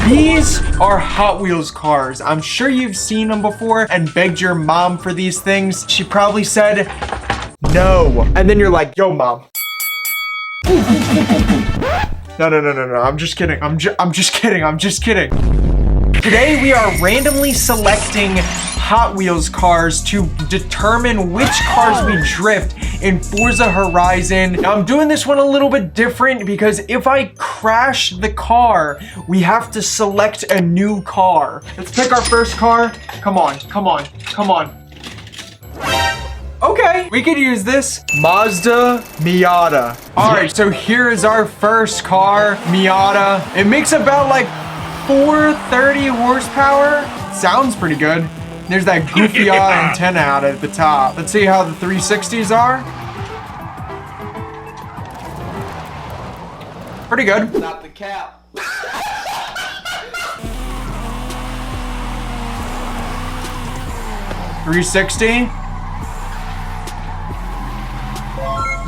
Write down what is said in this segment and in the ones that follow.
These are Hot Wheels cars. I'm sure you've seen them before and begged your mom for these things. She probably said no. And then you're like, yo, mom. No. I'm just kidding. I'm just kidding. Today we are randomly selecting Hot Wheels cars to determine which cars we drift in Forza Horizon. Now I'm doing this one a little bit different because if I crash the car, we have to select a new car. Let's pick our first car. Come on. Okay, we could use this. Mazda Miata. All right, so here is our first car, Miata. It makes about like 430 horsepower. Sounds pretty good. There's that goofy antenna out at the top. Let's see how the 360s are. Pretty good. Not the cap. 360.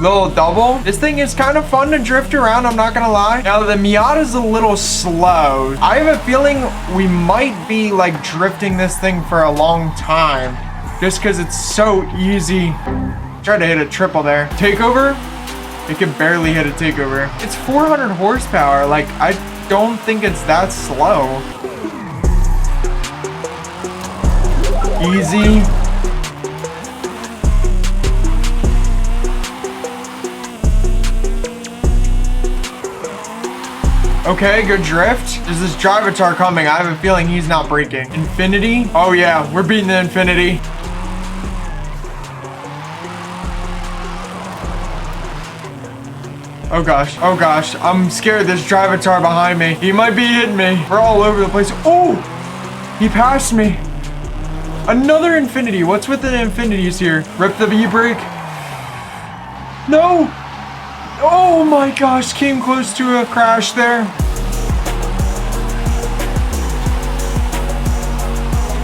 Little double. This thing is kind of fun to drift around, I'm not gonna lie. Now the Miata's a little slow. I have a feeling we might be like drifting this thing for a long time just because it's so easy. Try to hit a triple there. Takeover? It can barely hit a takeover. It's 400 horsepower. Like, I don't think it's that slow. Easy. Okay, good drift. There's this Drivatar coming. I have a feeling he's not braking. Infinity? Oh yeah, we're beating the Infinity. Oh gosh, I'm scared. There's Drivatar behind me. He might be hitting me. We're all over the place. Oh, he passed me. Another Infinity. What's with the Infinities here? Rip the E-brake. No. Oh my gosh, came close to a crash there.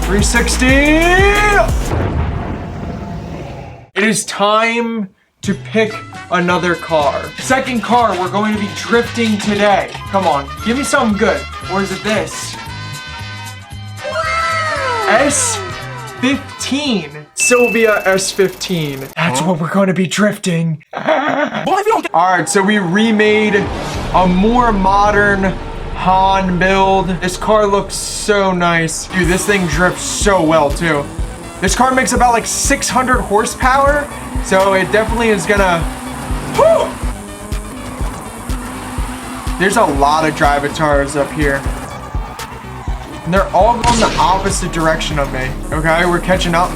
360. It is time to pick another car. Second car we're going to be drifting today. Come on, give me something good. Or is it this? S15. Sylvia S15. That's what we're going to be drifting. Alright, so we remade a more modern Han build. This car looks so nice. Dude, this thing drifts so well too. This car makes about like 600 horsepower, so it definitely is gonna... Woo! There's a lot of Drivatars up here. And they're all going the opposite direction of me. Okay, we're catching up.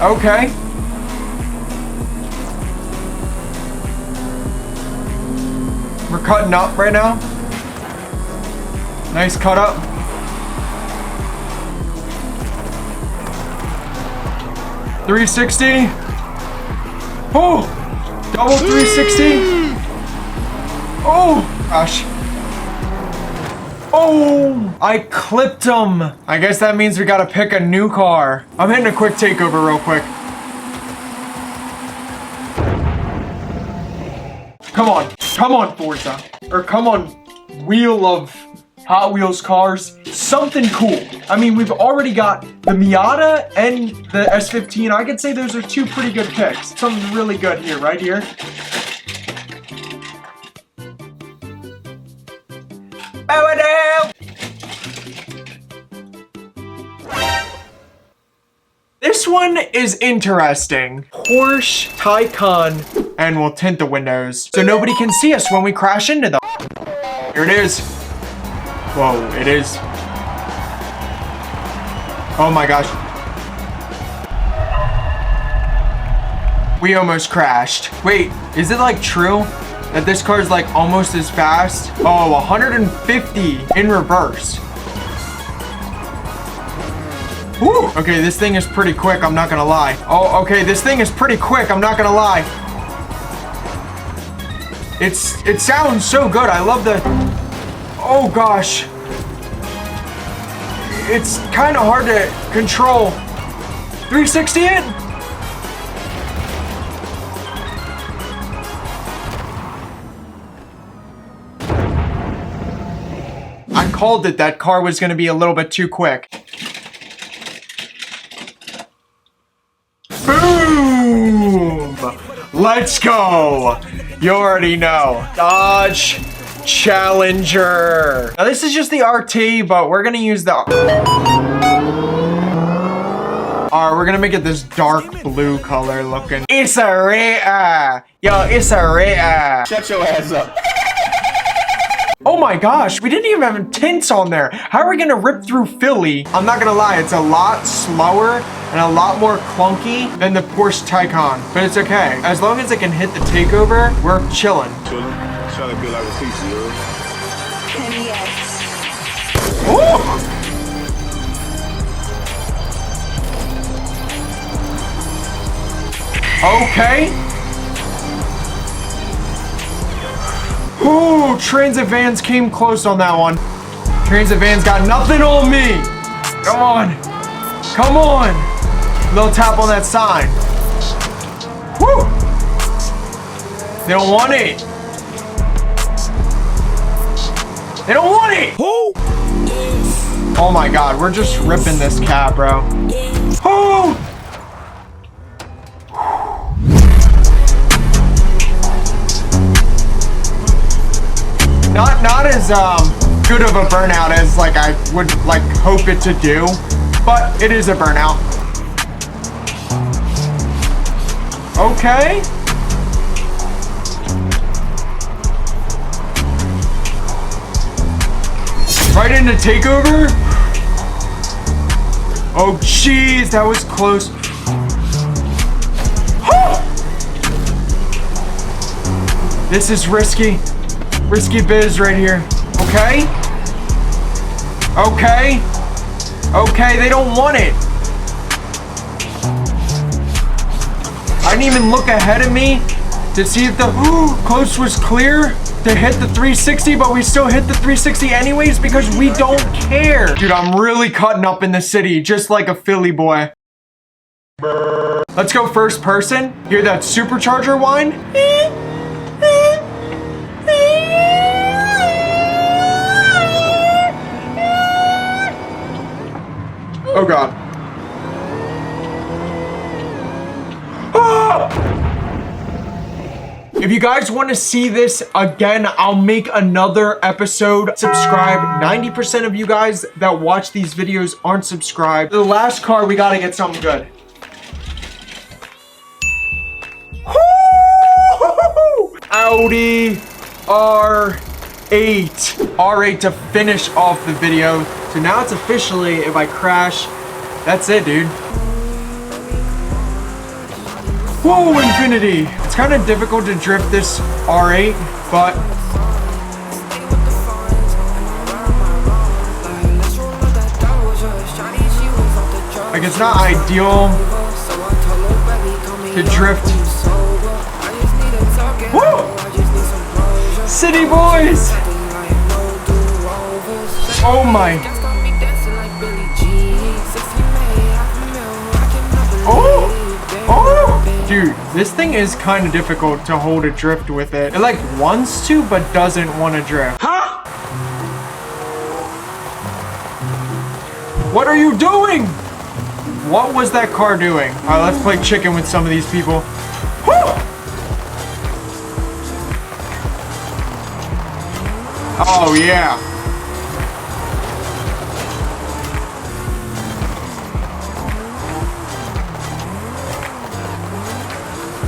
Okay. We're cutting up right now. Nice cut up. .360. Oh! Double 360. Oh! Gosh. Oh! I clipped him. I guess that means we gotta pick a new car. I'm hitting a quick takeover real quick. Come on, Forza. Or come on, wheel of Hot Wheels cars. Something cool. I mean, we've already got the Miata and the S15. I could say those are two pretty good picks. Something really good here, right here. This one is interesting. Porsche Taycan, and we'll tint the windows so nobody can see us when we crash into them. Here it is. Whoa, it is. Oh my gosh. We almost crashed. Wait, is it like true that this car is like almost as fast? Oh, 150 in reverse. Woo. Okay, this thing is pretty quick, I'm not gonna lie. Oh, okay, this thing is pretty quick, I'm not gonna lie. It sounds so good, I love the... Oh gosh. It's kind of hard to control. 360 it? called it. That car was gonna be a little bit too quick. Boom! Let's go! You already know. Dodge Challenger. Now this is just the RT, but we're gonna use the... Alright, we're gonna make it this dark blue color looking. It's a rare. Yo, it's a rare. Shut your ass up. Oh my gosh, we didn't even have tints on there. How are we gonna rip through Philly? I'm not gonna lie, it's a lot slower and a lot more clunky than the Porsche Taycan, but it's okay. As long as it can hit the takeover, we're chilling. Trying to be like a piece of yours. Oh! Okay. Ooh, Transit Vans came close on that one. Transit Vans got nothing on me. Come on. Come on. Little tap on that sign. Woo. They don't want it. They don't want it. Who? Oh my God, we're just ripping this cab, bro. Oh. Not as good of a burnout as like I would like hope it to do, but it is a burnout. Okay. Right into takeover. Oh jeez, that was close. This is risky. Risky biz right here. Okay. Okay. Okay, they don't want it. I didn't even look ahead of me to see if the coast was clear to hit the 360, but we still hit the 360 anyways because we don't care. Dude, I'm really cutting up in the city, just like a Philly boy. Let's go first person. Hear that supercharger whine? Oh God. Ah! If you guys want to see this again, I'll make another episode. Subscribe. 90% of you guys that watch these videos aren't subscribed. The last car, we gotta get something good. Audi R8. R8 to finish off the video. So now it's officially, if I crash, that's it, dude. Whoa, infinity. It's kind of difficult to drift this R8, but like it's not ideal to drift. Woo! City boys! Oh my. Oh! Oh! Dude, this thing is kind of difficult to hold a drift with it. It like wants to, but doesn't want to drift. Huh? What are you doing? What was that car doing? All right, let's play chicken with some of these people. Woo! Oh yeah.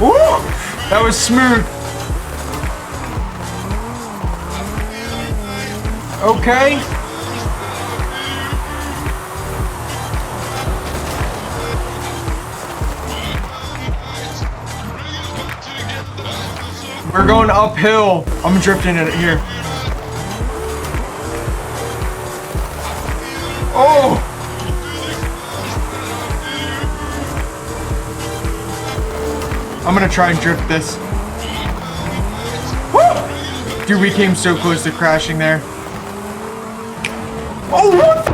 Ooh, that was smooth. Okay. We're going uphill. I'm drifting it here. Oh! I'm gonna try and drift this. Woo! Dude, we came so close to crashing there. Oh, what?